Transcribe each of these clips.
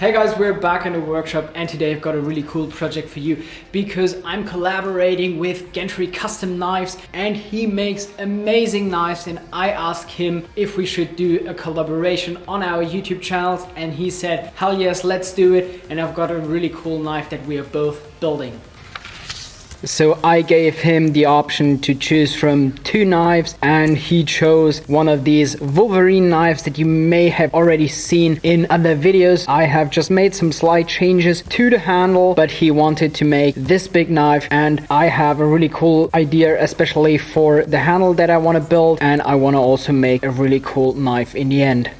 Hey guys, we're back in the workshop and today I've got a really cool project for you because I'm collaborating with Gentrycustomknives and he makes amazing knives, and I asked him if we should do a collaboration on our YouTube channels and he said, hell yes, let's do it. And I've got a really cool knife that we are both building. So I gave him the option to choose from two knives and he chose one of these Wolverine knives that you may have already seen in other videos. I have just made some slight changes to the handle, but he wanted to make this big knife and I have a really cool idea, especially for the handle that I want to build, and I want to also make a really cool knife in the end.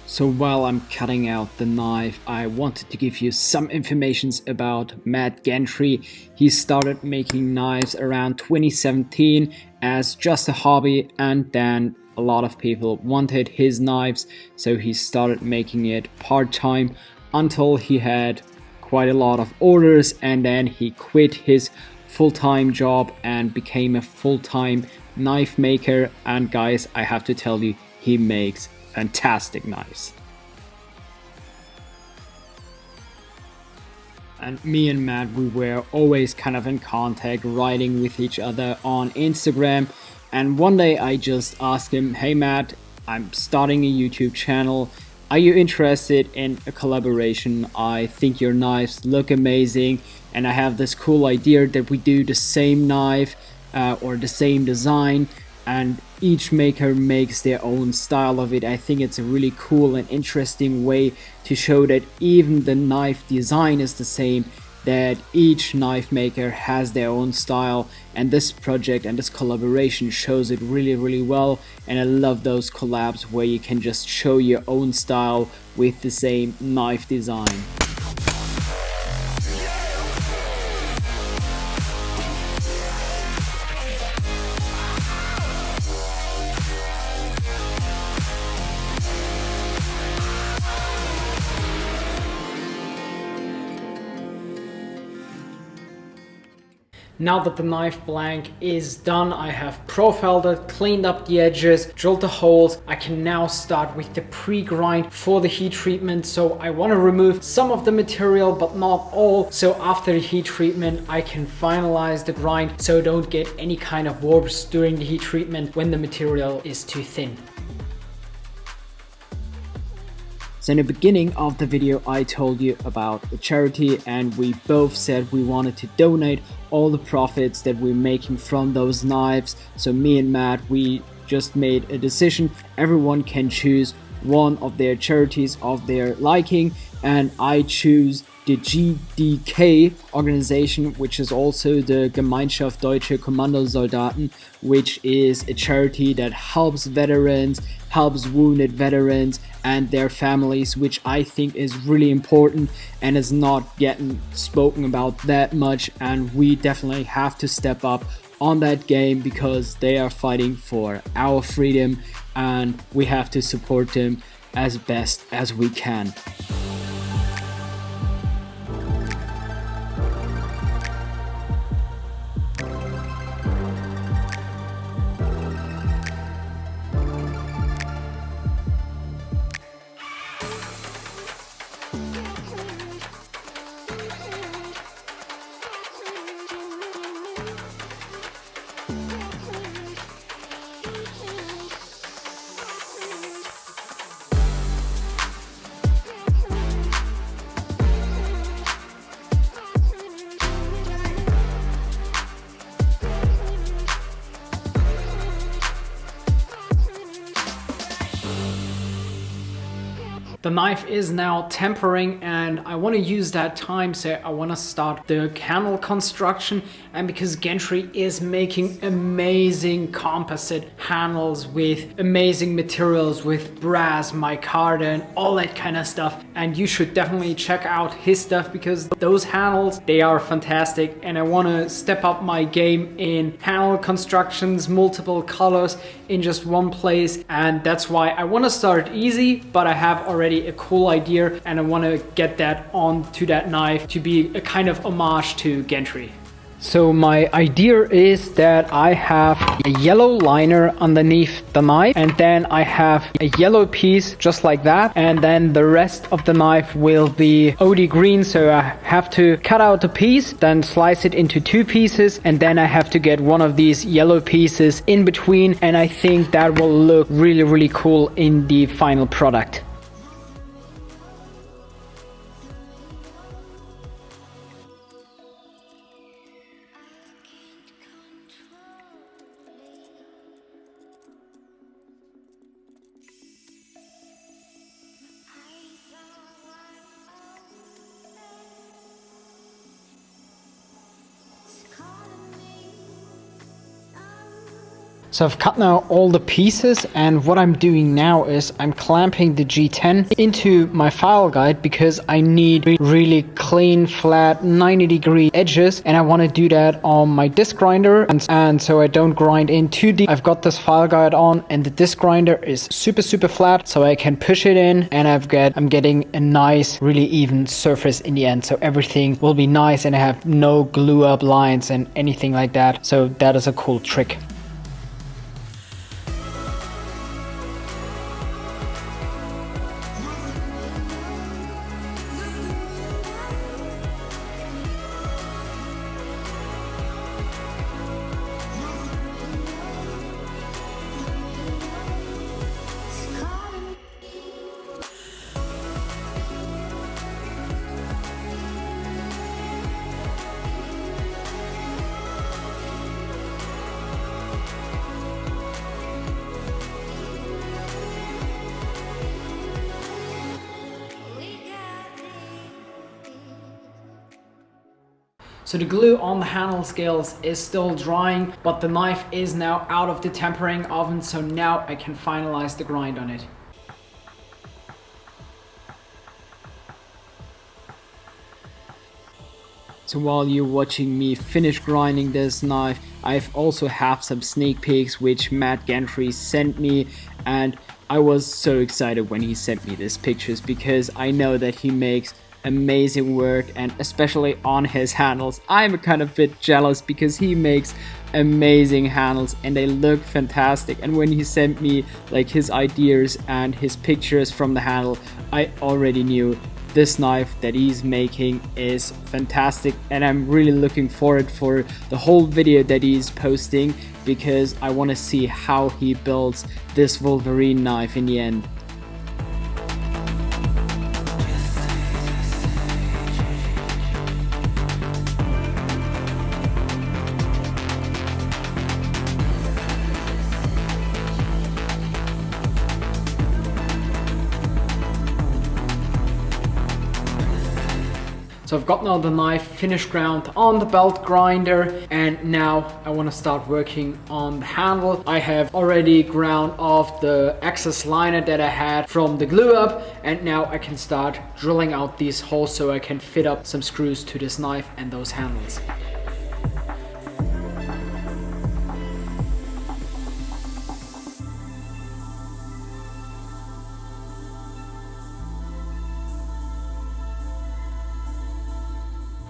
So while I'm cutting out the knife, I wanted to give you some information about Matt Gentry. He started making knives around 2017 as just a hobby, and then a lot of people wanted his knives, so he started making it part-time until he had quite a lot of orders, and then he quit his full-time job and became a full-time knife maker. And guys, I have to tell you, he makes fantastic knives. And me and Matt, we were always kind of in contact, writing with each other on Instagram. And one day I just asked him, hey Matt, I'm starting a YouTube channel. Are you interested in a collaboration? I think your knives look amazing and I have this cool idea that we do the same knife or the same design, and each maker makes their own style of it. I think it's a really cool and interesting way to show that even the knife design is the same, that each knife maker has their own style, and this project and this collaboration shows it really well. And I love those collabs where you can just show your own style with the same knife design. Now that the knife blank is done, I have profiled it, cleaned up the edges, drilled the holes. I can now start with the pre-grind for the heat treatment. So I want to remove some of the material, but not all. So after the heat treatment, I can finalize the grind so don't get any kind of warps during the heat treatment when the material is too thin. So in the beginning of the video, I told you about a charity, and we both said we wanted to donate all the profits that we're making from those knives. So me and Matt, we just made a decision. Everyone can choose one of their charities of their liking, and I choose the GDK organization, which is also the Gemeinschaft Deutsche Kommandosoldaten, which is a charity that helps veterans, helps wounded veterans and their families, which I think is really important and is not getting spoken about that much. And we definitely have to step up on that game because they are fighting for our freedom and we have to support them as best as we can. The knife is now tempering and I want to use that time, so I want to start the handle construction. And because Gentry is making amazing composite handles with amazing materials, with brass, micarta and all that kind of stuff, and you should definitely check out his stuff because those handles, they are fantastic. And I want to step up my game in handle constructions, multiple colors in just one place, and that's why I want to start easy, but I have already a cool idea and I want to get that onto that knife to be a kind of homage to Gentry. So my idea is that I have a yellow liner underneath the knife, and then I have a yellow piece just like that, and then the rest of the knife will be OD green. So I have to cut out a piece, then slice it into 2 pieces, and then I have to get one of these yellow pieces in between, and I think that will look really cool in the final product. So I've cut now all the pieces, and what I'm doing now is I'm clamping the G10 into my file guide because I need really clean, flat, 90-degree edges, and I want to do that on my disc grinder, and so I don't grind in too deep. I've got this file guide on, and the disc grinder is super flat, so I can push it in, and I'm getting a nice, really even surface in the end. So everything will be nice, and I have no glue up lines and anything like that. So that is a cool trick. So the glue on the handle scales is still drying, but the knife is now out of the tempering oven, so now I can finalize the grind on it. So while you're watching me finish grinding this knife, I've also have some sneak peeks which Matt Gentrys sent me, and I was so excited when he sent me these pictures because I know that he makes amazing work, and especially on his handles. I'm a kind of bit jealous because he makes amazing handles and they look fantastic, and when he sent me like his ideas and his pictures from the handle, I already knew this knife that he's making is fantastic, and I'm really looking forward for the whole video that he's posting because I want to see how he builds this Wolverine knife in the end. So I've got now the knife finished ground on the belt grinder, and now I want to start working on the handle. I have already ground off the excess liner that I had from the glue up, and now I can start drilling out these holes so I can fit up some screws to this knife and those handles.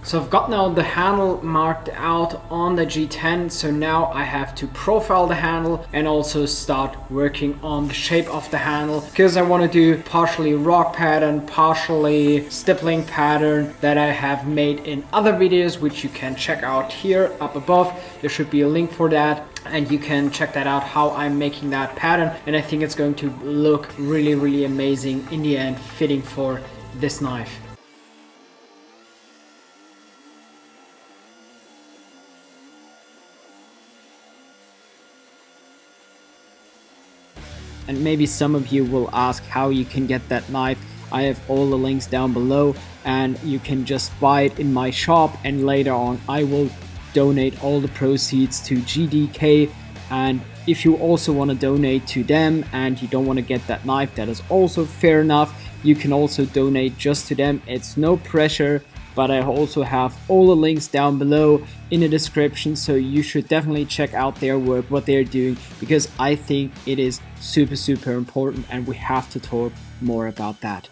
So I've got now the handle marked out on the G10, so now I have to profile the handle and also start working on the shape of the handle, because I want to do partially rock pattern, partially stippling pattern that I have made in other videos, which you can check out here up above. There should be a link for that, and you can check that out how I'm making that pattern, and I think it's going to look really amazing in the end, fitting for this knife. And maybe some of you will ask how you can get that knife. I have all the links down below, and you can just buy it in my shop, and later on I will donate all the proceeds to GDK. And if you also want to donate to them and you don't want to get that knife, that is also fair enough. You can also donate just to them. It's no pressure, but I also have all the links down below in the description, so you should definitely check out their work, what they're doing, because I think it is super important, and we have to talk more about that.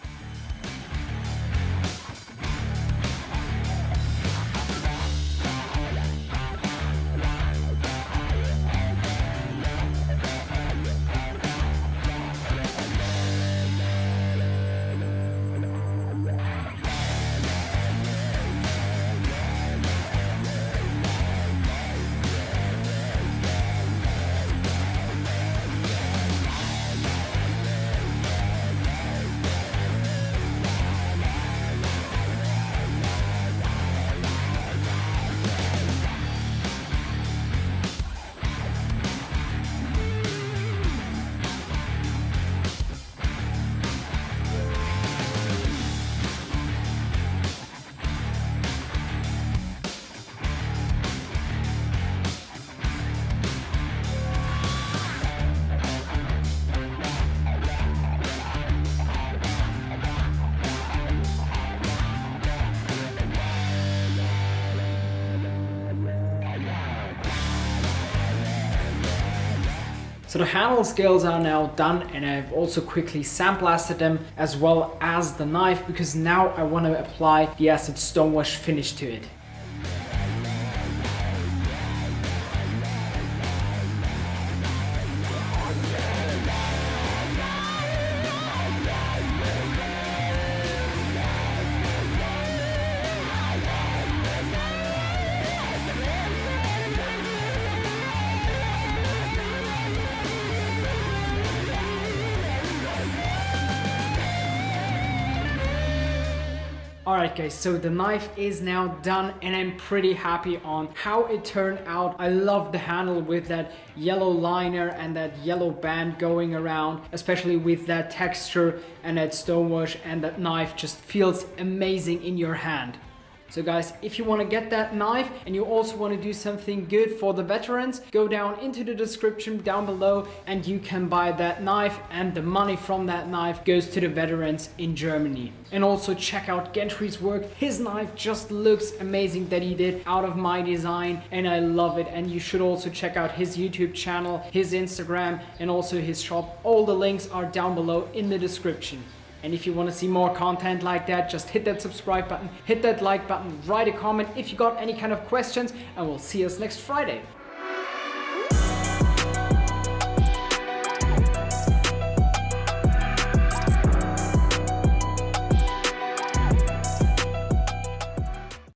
So the handle scales are now done, and I've also quickly sandblasted them as well as the knife, because now I want to apply the acid stonewash finish to it. Alright guys, so the knife is now done, and I'm pretty happy on how it turned out. I love the handle with that yellow liner and that yellow band going around, especially with that texture and that stonewash, and that knife just feels amazing in your hand. So guys, if you want to get that knife and you also want to do something good for the veterans, go down into the description down below and you can buy that knife, and the money from that knife goes to the veterans in Germany. And also check out Gentrys' work. His knife just looks amazing that he did out of my design, and I love it. And you should also check out his YouTube channel, his Instagram, and also his shop. All the links are down below in the description. And if you want to see more content like that, just hit that subscribe button, hit that like button, write a comment if you got any kind of questions, and we'll see us next Friday.